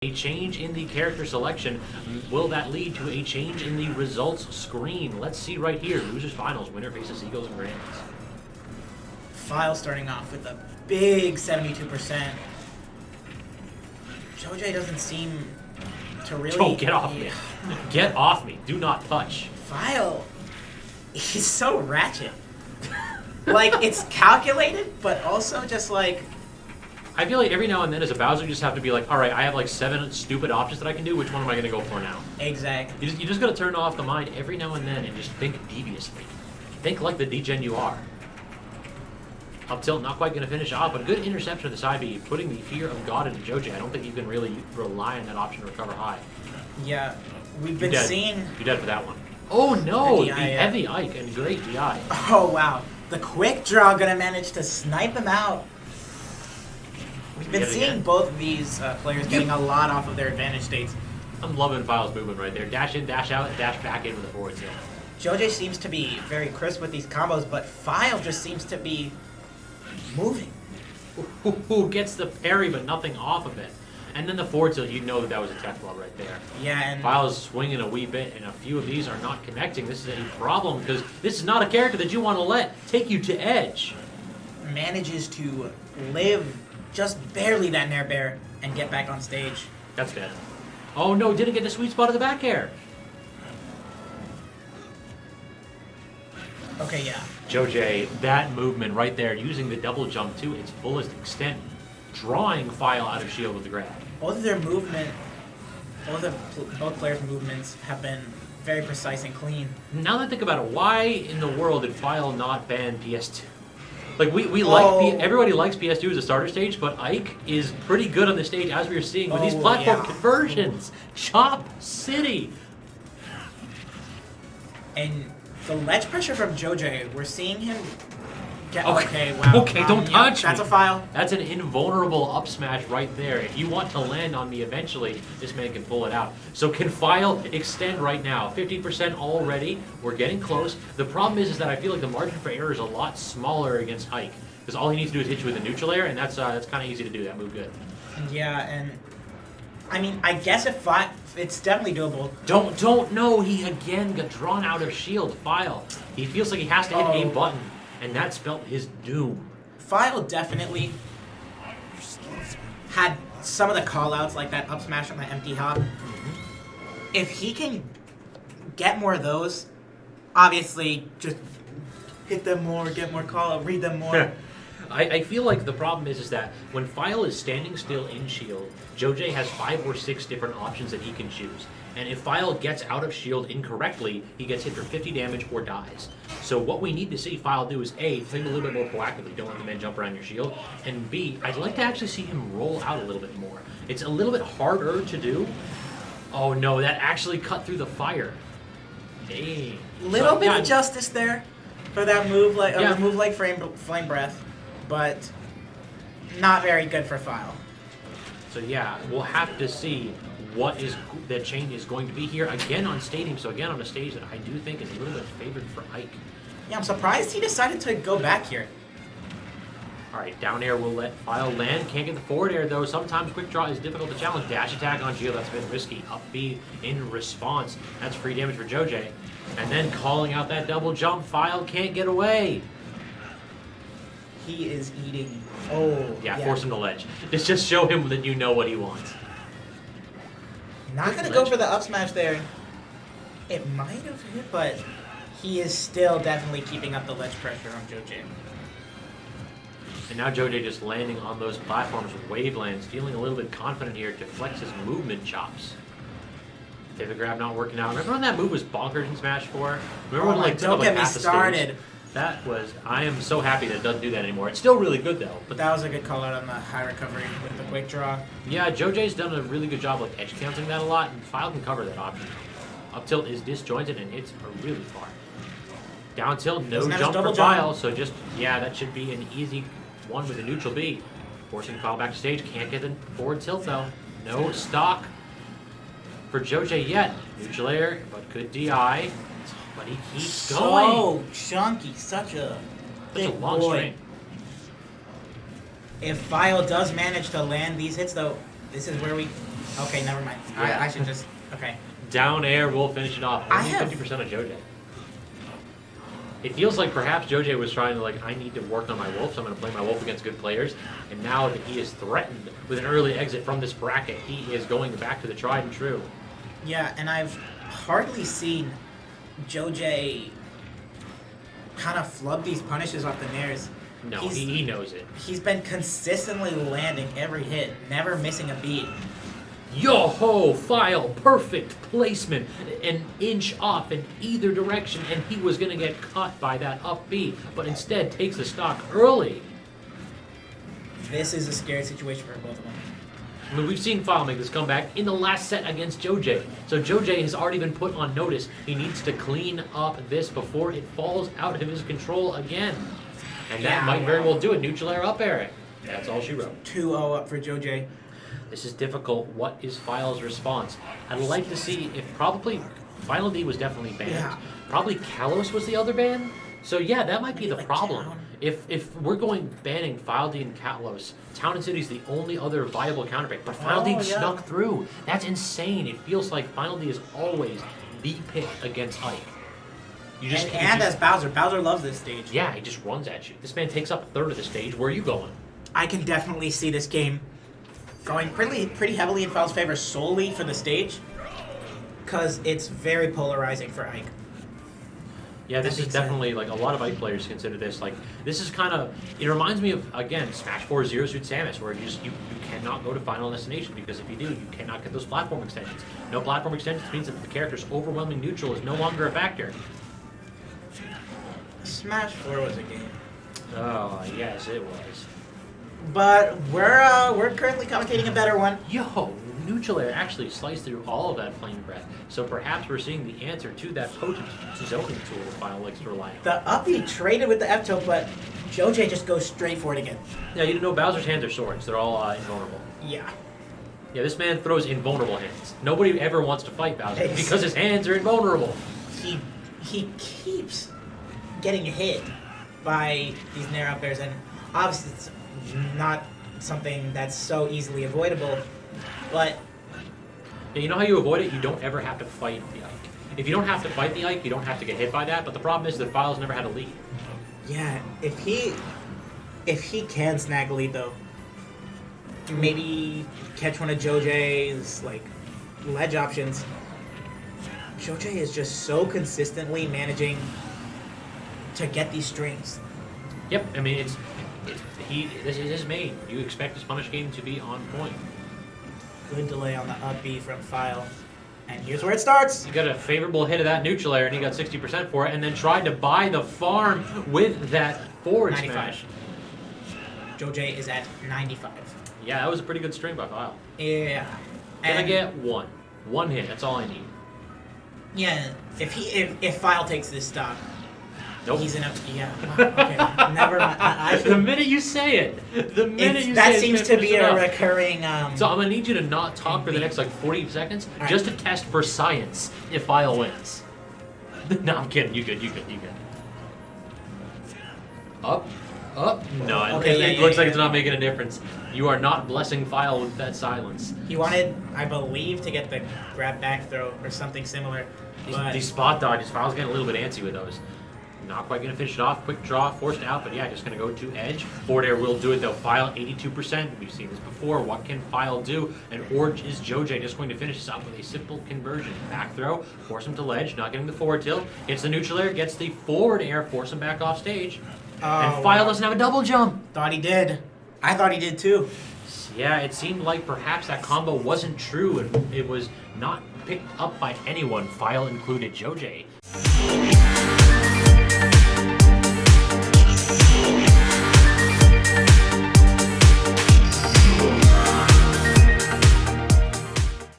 A change in the character selection. Will that lead to a change in the results screen? Let's see right here. Losers finals. Winner faces Eagles and Grands. File starting off with a big 72%. Joj doesn't seem to really... Oh, get off me. Get off me. Do not touch. File, he's so ratchet. Like, it's calculated, but also just like... I feel like every now and then as a Bowser, you just have to be like, all right, I have like 7 stupid options that I can do. Which one am I going to go for now? Exactly. You just got to turn off the mind every now and then and just think deviously. Think like the degen you are. Up tilt, not quite going to finish off, but a good interception of the side B, putting the fear of God into Joj. I don't think you can really rely on that option to recover high. Yeah, we've been seeing... You're dead for that one. Oh no, the DI, heavy Ike and great DI. Oh wow, the quick draw gonna manage to snipe him out. We've been seeing both of these players getting a lot off of their advantage states. I'm loving File's movement right there. Dash in, dash out, and dash back in with the forward tilt. Joj seems to be very crisp with these combos, but File just seems to be moving. Ooh, gets the parry, but nothing off of it. And then the forward tilt, you know that was a tech blow right there. Yeah, and File is swinging a wee bit, and a few of these are not connecting. This is a problem, because this is not a character that you want to let take you to edge. manages to live just barely that Nair Bear and get back on stage. That's dead. Oh no, didn't get the sweet spot of the back air. Okay, yeah. Joj, that movement right there, using the double jump to its fullest extent, drawing File out of shield with the grab. Both of their movement, both players' movements have been very precise and clean. Now that I think about it, why in the world did File not ban PS2? Like, we like, everybody likes PS2 as a starter stage, but Ike is pretty good on the stage, as we were seeing with these platform conversions. Chop City! And the ledge pressure from Joj, we're seeing him get... Okay, wow. Okay, don't touch me. That's a File. That's an invulnerable up smash right there. If you want to land on me eventually, this man can pull it out. So can File extend right now? 50% already. We're getting close. The problem is that I feel like the margin for error is a lot smaller against Ike. Because all he needs to do is hit you with a neutral air, and that's kind of easy to do. That move good. Yeah, and... I mean, I guess if it's definitely doable. Don't know. He again got drawn out of shield. File. He feels like he has to hit a button, and that spelled his doom. File definitely had some of the callouts, like that up smash on the empty hop. If he can get more of those, obviously just hit them more, get more callout, read them more. I feel like the problem is that when File is standing still in shield, Joj has 5 or 6 different options that he can choose. And if File gets out of shield incorrectly, he gets hit for 50 damage or dies. So what we need to see File do is A, think a little bit more proactively, don't let the man jump around your shield, and B, I'd like to actually see him roll out a little bit more. It's a little bit harder to do. Oh no, that actually cut through the fire. Dang. Little bit of justice there for that move, like move like flame breath, but not very good for File. So yeah, we'll have to see what is the change is going to be here again on Stadium. So again on a stage that I do think is a little bit favored for Ike. Yeah, I'm surprised he decided to go back here. All right, down air will let File land. Can't get the forward air though. Sometimes quick draw is difficult to challenge. Dash attack on Geo, that's been risky. Up B in response. That's free damage for Joj. And then calling out that double jump. File can't get away. He is eating. Yeah, force him to ledge. Just show him that you know what he wants. Not gonna go for the up smash there. It might have hit, but he is still definitely keeping up the ledge pressure on Joj. And now Joj just landing on those platforms with wavelands, feeling a little bit confident here to flex his movement chops. Pivot grab not working out. Remember when that move was bonkered in Smash 4? Remember when don't get me started. That was, I am so happy that it doesn't do that anymore. It's still really good though. But that was a good call out on the high recovery with the quick draw. Yeah, Joj's done a really good job of edge counting that a lot, and File can cover that option. Up tilt is disjointed and hits are really far. Down tilt, no jump for File, so just, yeah, that should be an easy one with a neutral B. Forcing File back to stage, can't get the forward tilt though. No stock for Joj yet. Neutral air, but good DI. But he keeps going. So chunky, such a big long boy. string. If File does manage to land these hits, though, this is where we Okay, never mind. Yeah. I should just... Okay. Down air will finish it off. Only 50% of Joj. It feels like perhaps Joj was trying to, like, I need to work on my wolf, so I'm going to play my wolf against good players. And now that he is threatened with an early exit from this bracket, he is going back to the tried and true. Yeah, and I've hardly seen Joj kind of flub these punishes off the nairs. No, he knows it. He's been consistently landing every hit, never missing a beat. Yo-ho, File, perfect placement, an inch off in either direction, and he was going to get caught by that up B, but instead takes the stock early. This is a scary situation for both of them. I mean, we've seen File make this comeback in the last set against Joj. So Joj has already been put on notice. He needs to clean up this before it falls out of his control again. And that might very well do it. Neutral air up air. That's all she wrote. 2-0 up for Joj. This is difficult. What is File's response? I'd like to see if probably Final D was definitely banned. Yeah. Probably Kalos was the other ban. So yeah, that might be the like problem. Town. If we're going banning File D and Kalos, Town and City is the only other viable counterpick. But Final D snuck through. That's insane. It feels like Final D is always the pick against Ike. You just And as Bowser. Bowser loves this stage. Yeah, he just runs at you. This man takes up a third of the stage. Where are you going? I can definitely see this game going pretty heavily in File's favor solely for the stage, because it's very polarizing for Ike. Yeah, this is definitely, like, a lot of Ike players consider this, like, this is kind of, it reminds me of, again, Smash 4 Zero Suit Samus, where you cannot go to Final Destination, because if you do, you cannot get those platform extensions. No platform extensions means that the character's overwhelming neutral is no longer a factor. Smash 4 was a game. Oh, yes, it was. But we're currently commentating a better one. Yo, neutral air actually sliced through all of that flame breath, so perhaps we're seeing the answer to that potent zoning tool that Final likes to rely on. The uppy traded with the F-tilt, but Joj just goes straight for it again. Yeah, you know Bowser's hands are swords. They're all invulnerable. Yeah. Yeah, this man throws invulnerable hands. Nobody ever wants to fight Bowser because his hands are invulnerable. He keeps getting hit by these Nair up airs, and obviously it's not something that's so easily avoidable, but... Yeah, you know how you avoid it? You don't ever have to fight the Ike. If you don't have to fight the Ike, you don't have to get hit by that, but the problem is that File's never had a lead. Yeah, if he can snag a lead, though, maybe catch one of Joj's, like, ledge options. Joj is just so consistently managing to get these strings. Yep, I mean, this is his main. You expect his punish game to be on point. Good delay on the up B from File. And here's where it starts. He got a favorable hit of that neutral air, and he got 60% for it, and then tried to buy the farm with that forward 95. smash. Joj is at 95. Yeah, that was a pretty good string by File. Yeah. Can I get one? One hit, that's all I need. Yeah, if File takes this stock, Nope. he's in a... Yeah, okay. Never mind. The minute you say it, that seems to be a recurring... So I'm going to need you to not talk for the next, like, 40 seconds, just to test for science if File wins. No, I'm kidding. You good. Up. No, Okay, it looks like it's not making a difference. You are not blessing File with that silence. He wanted, I believe, to get the grab back throw or something similar. These spot dodges, File's getting a little bit antsy with those. Not quite going to finish it off. Quick draw, forced out, but yeah, just going to go to edge. Forward air will do it though. File 82%. We've seen this before. What can File do? And or is Joj just going to finish this up with a simple conversion? Back throw, force him to ledge, not getting the forward tilt. Gets the neutral air, gets the forward air, force him back off stage. And File doesn't have a double jump. Thought he did. I thought he did too. Yeah, it seemed like perhaps that combo wasn't true and it was not picked up by anyone, File included Joj.